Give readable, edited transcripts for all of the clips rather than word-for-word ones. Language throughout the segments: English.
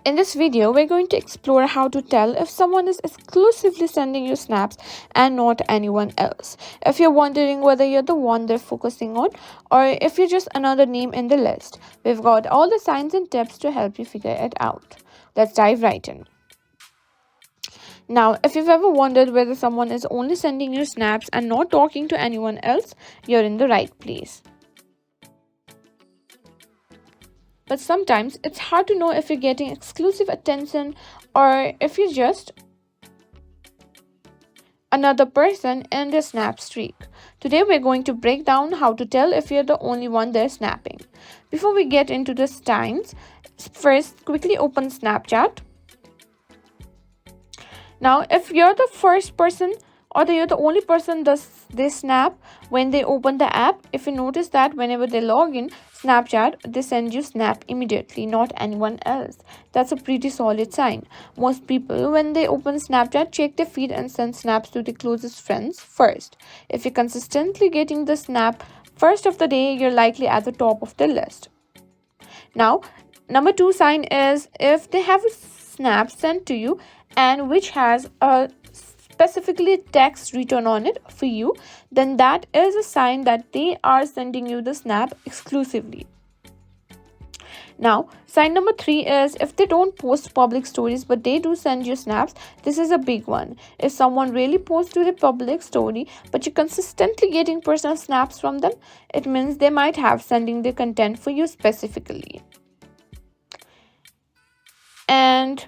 In this video, we're going to explore how to tell if someone is exclusively sending you snaps and not anyone else. If you're wondering whether you're the one they're focusing on or if you're just another name in the list, we've got all the signs and tips to help you figure it out. Let's dive right in. Now, if you've ever wondered whether someone is only sending you snaps and not talking to anyone else, you're in the right place. But sometimes it's hard to know if you're getting exclusive attention or if you're just another person in the snap streak. Today we're going to break down how to tell if you're the only one they're snapping. Before we get into the signs, first quickly open Snapchat. Now, if you're the first person or you're the only person they snap when they open the app, if you notice that whenever they log in Snapchat, they send you snap immediately, not anyone else. That's a pretty solid sign. Most people, when they open Snapchat, check their feed and send snaps to their closest friends first. If you're consistently getting the snap first of the day, you're likely at the top of the list. Now, number 2 sign is if they have a snap sent to you and which has a specifically text written on it for you, then that is a sign that they are sending you the snap exclusively. Now, sign number 3 is if they don't post public stories but they do send you snaps. This is a big one. If someone really posts to the public story but you're consistently getting personal snaps from them, it means they might have sending the content for you specifically. And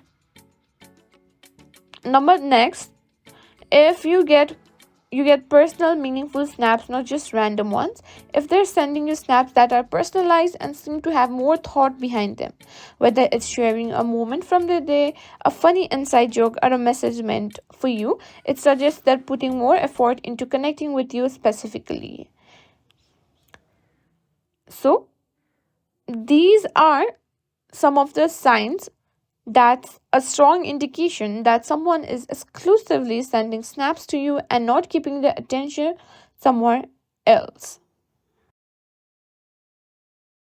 next, if you get personal meaningful snaps, not just random ones. If they're sending you snaps that are personalized and seem to have more thought behind them, whether it's sharing a moment from the day, a funny inside joke, or a message meant for you, it suggests they're putting more effort into connecting with you specifically. So these are some of the signs that's a strong indication that someone is exclusively sending snaps to you and not keeping their attention somewhere else.